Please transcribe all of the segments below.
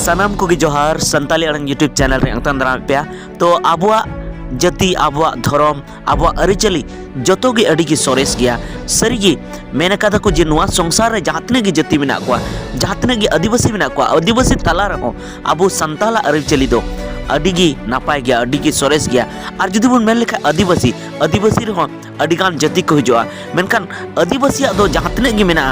सानाम को जोहार Santali अड़ंग YouTube channel रे अंगतन दाराम पे तो आबुआ जाति आबुआ धर्म आबुआ अरिचली जतो गे अड़ी की सोरेस गया सरीगी मेन कथा को जे नुआ संसार रे जहातने की जाति मेना को जहातने की आदिवासी मेना को आदिवासी तला रहो आबु संताला अरिचली दो अडिगी नापाय गया अडिगी सोरेस गया और जुदी बन मेन लेखा आदिवासी आदिवासी रहो अडिगान जाति को हिजुआ मेनखान आदिवासी दो जहातने की मेना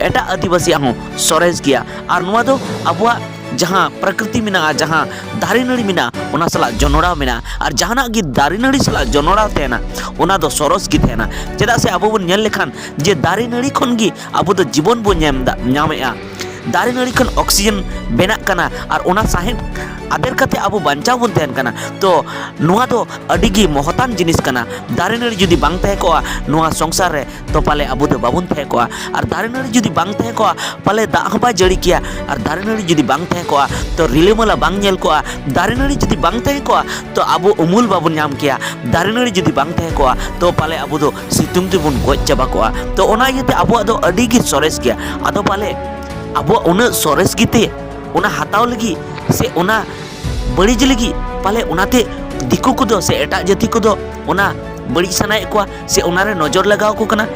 एटा आदिवासी हो सोरेस गया और नुआ दो आबुआ जहाँ प्रकृति मेना जहाँ दारी नड़ी मेना उना सला जनोड़ा मेना और जहाना गी दारी नड़ी सला जनोड़ा तेना उना दो सोरस गी तेना चेदा से आबो बन नेल लेखान जे दारी नड़ी खन गी आबो दो जीवन बो ᱧᱟᱢᱮᱜᱼᱟ दारी नड़ी खन ऑक्सीजन बेना कना और उना साहेब आदेर कते आबो बांचाव बन तहन कना तो नुआ दो अडिगी महतान जिनिस कना दारी नड़ी जुदी बांग तहे कोआ नुआ संसार रे तो पाले आबो दो बाबुन तहे कोआ और दारी नड़ी जुदी बांग तहे कोआ पाले दाग हबा जड़ी किया और दारी नड़ी जुदी बांग तहे कोआ तो रिलेमला बांग नेल कोआ दारी नड़ी जुदी बांग तहे कोआ तो आबो उमुल बाबुन ᱧᱟᱢ किया दारी नड़ी जुदी बांग तहे कोआ तो पाले आबो दो सितुंग तेबुन गोज चाबा कोआ तो ओना इयते आबो दो अडिगी सोरेस गया आदो पाले आबो उना सोरेस गिते उना हताव लगी से उना बड़ी लगी पाले उनाते दिकु को से एटा जाति को उना बड़ी सनाए को से उनारे नजर लगाव को कना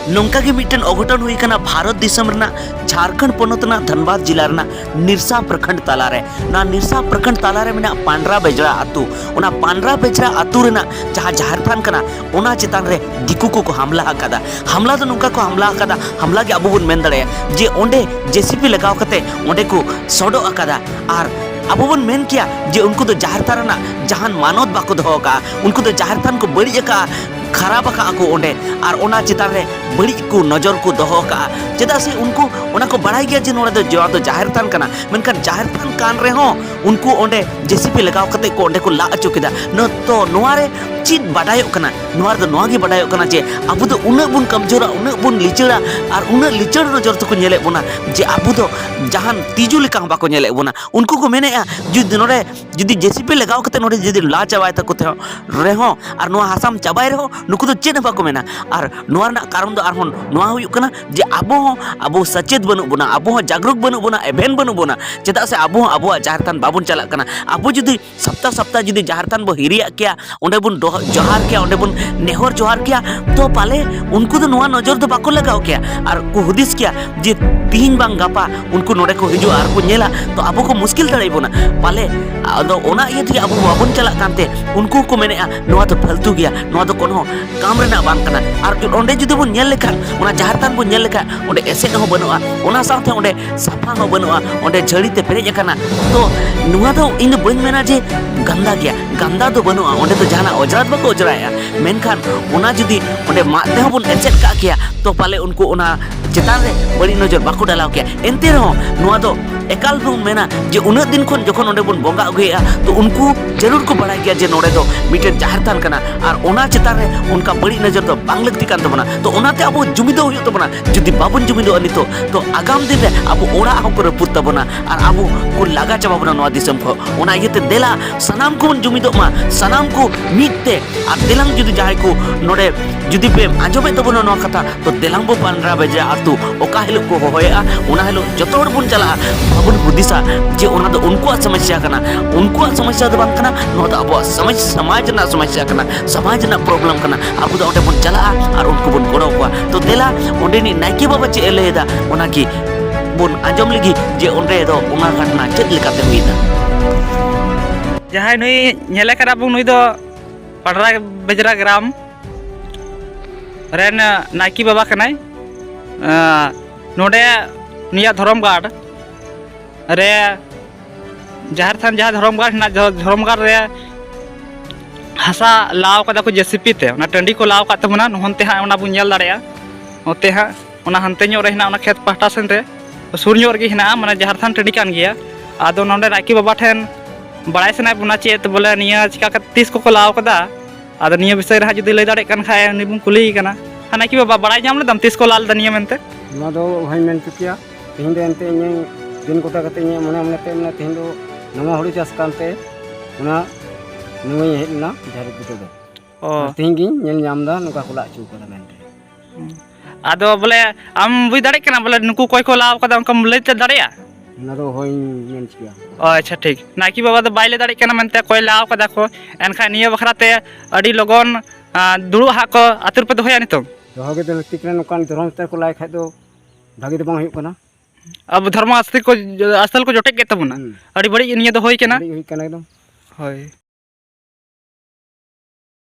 नौका के मिटन अघटन हुई कना भारत दिसम रना झारखंड पनोतना धनबाद जिला रना निरसा प्रखंड तालारे ना निरसा प्रखंड तालारे मेना पांड्रा बेजरा आतु उना पांड्रा बेजरा आतु रेना जहां झारखंड कना उना चितान रे दिकु को हमला हकादा हमला तो नौका को हमला हकादा हमला के अबो बन मेन दड़े जे ओंडे जेसीपी लगाव कते ओंडे को सोडो हकादा और अब बन मेन किया जे उनको तो जाहरतान जहान मानवत बाको दो का उनको तो जाहरतान को बड़ी का खराब को ओंडे और ओना चितान रे बड़ी को नजर को दोहो का चेदा से उनको ओना को बढ़ाई गया जे नोडे तो जाहरतान कना मेनखान जाहरतान कान रे हो उनको ओंडे जेसीपी लगाव कते को ओंडे को ला अचो केदा न तो नोआरे चीज बाडायो कना नोआर दो नोआ गे बाडायो कना जे अबु दो उना बुन कमजोरा उना बुन लिचड़ा और उना लिचड़ नजर तो को नेले बोना जे अबु दो जहान तीजु लेका बाको नेले बोना उनको को मेने जुदी नोडे जुदी जेसीपी लगाव कते नोडे जुदी ला चाबाय तको थे रेहो और नोआ हासाम चाबाय रेहो नुकु तो चेन बाको मेना और नोआ ना कारण दो आरहोन नोआ हुयु कना जे अबो सचेत बनु बोना अबो जागरूक बनु बोना एभेन बनु बोना चेदा से अबो जाहरतान बाबुन चला कना अबो जुदी सप्ताह सप्ताह जुदी जाहरतान बो हिरिया किया ओंडे बुन जोहार किया ओंडे बुन नेहर जोहार किया तो पाले उनको तो नोआ नजर दो बाको लगाव किया और को हुदिस किया जे तीन बांग गापा उनको नोडे को हिजु और को नेला तो अबो को मुश्किल दड़ाई बोना पाले अदो ओना ये थी अबो बाबुन चला कांते उनको को मेने नोआ तो फालतू गया नोआ तो कोनो काम रेना बांग कना और ओंडे जुदी बुन नेल लेखा ओना जाहरतान बुन नेल लेखा ओंडे एसेट हो बनुआ ओना साथे ओंडे साफा हो बनुआ ओंडे झड़ी ते पेरेज कना तो नोआ तो इन बन मेना जे गंदा गया गंदा तो बनुआ ओंडे तो जाना ओजरात बको ओजराया मेनखान ओना जुदी ओंडे माते हो बुन एसेट का किया तो पाले उनको ओना चितान रे बड़ी नजर बाको डालाव किया एनते रहो नोआ तो एकाल बुन मेना जे उना दिन खन जखन ओंडे बुन बोंगा अगुया तो उनको जरूर को बड़ा गया जे नोडे तो मिटे जाहरतान कना और ओना चितान रे उनका बड़ी नजर तो बांग लगती कान तबना तो ओनाते अब जुमिदो हुयो तबना जुदी बाबुन जुमिदो अनितो तो आगाम दिन रे अब ओड़ा हो को रपुत तबना और अब को लागा चाबाबना नोआ दिसम को ओना इयते देला सनाम को जुमिदो मा सनाम को मिटते और देलांग जुदी जाय को नोडे जुदी पे आंजोमे तबना नोआ कथा तो देलांग बो पांड्रा बेजा आतु ओका हेलो को होया ओना हेलो जतो हर बुन चला बाबुन हुदिसा जे ओना तो उनको समस्या कना उनको समस्या दो बांग कना नोआ तो अब समाज ना समस्या कना समाज ना प्रॉब्लम कना अब तो ओटे बुन चला और उनको बुन गोड़ो को तो देला ओंडे नि नाइके बाबा चे लेदा ओना की बुन आंजोम लगी जे ओंडे दो ओना घटना चेद लेकाते हुईदा जहां नई नेले करा बुन नई दो पांड्रा बेजरा ग्राम रेन नाइकी बाबा कनाय नोडे निया धर्मगाड़ रे जाहरथान जहाँ धर्मगाड़ ना धर्मगाड़ रे हसा लाव कदा को जेसीपी ते ना टंडी को लाव काते मना नहनते हा ओना बुन नेल दाड़या ओते हा ओना हनते ᱧᱚᱜ रे हिना ओना खेत पाहटा सेन रे सुर ᱧᱚᱜ ᱨᱮᱜᱮ हिना माने जाहरथान टंडी कान गया आदो नोंडे नाइकी बाबा ठेन बड़ाय सनाय बुना चेत बोले निया चिका का 30 को लाव कदा आदो निया विषय रे जुदी लय दाड़े कान खाय नि बुन कुली कना नाइकी बाबा बड़ाय जाम ले दम 30 को लाल दनिया मेनते नो दो भाई मेन चुकिया तीन दे एनते इन दिन कोटा कते इन मने मने ते तीन दो नवा हुड़ी चास कानते उना नुई हेलना झारी पितो दो ओ तीन गिन नेल नामदा नुका कोला चू कदा मेनते आदो बोले आम बुझ दाड़े कना बोले नुकु कोय को लाव कदा उनका लैते दाड़ेया ᱚᱱᱟ ᱫᱚ ᱦᱳᱭ ᱢᱮᱱ ᱪᱤᱠᱟᱹᱭᱟ ᱟᱪᱪᱷᱟ ᱴᱷᱤक नायकी बाबा ᱫᱚ बायले दाड़ी कना मेनते कोई लाव कदा को एनखा निया बखराते अडी लगन दुड़ु हा को आतुर पे दोहया नितों ᱫᱚᱦᱚ ᱜᱮ ᱞᱟᱹᱠᱛᱤ ᱠᱟᱱᱟ ᱱᱚᱝᱠᱟᱱ ᱫᱷᱚᱨᱚᱢ ᱪᱤᱛᱟᱹᱨ ᱠᱚ ᱞᱟᱭ ᱠᱷᱟᱡ ᱫᱚ ᱵᱷᱟᱜᱤ ᱫᱚ ᱵᱟᱝ ᱦᱩᱭᱩᱜ ᱠᱟᱱᱟ अब धर्म अस्थल को जोटेक के तबना अडी बड़ी निया दो होई केना ᱟᱹᱰᱤ ᱦᱩᱭᱩᱜ ᱠᱟᱱᱟ ᱮᱠᱫᱚᱢ होय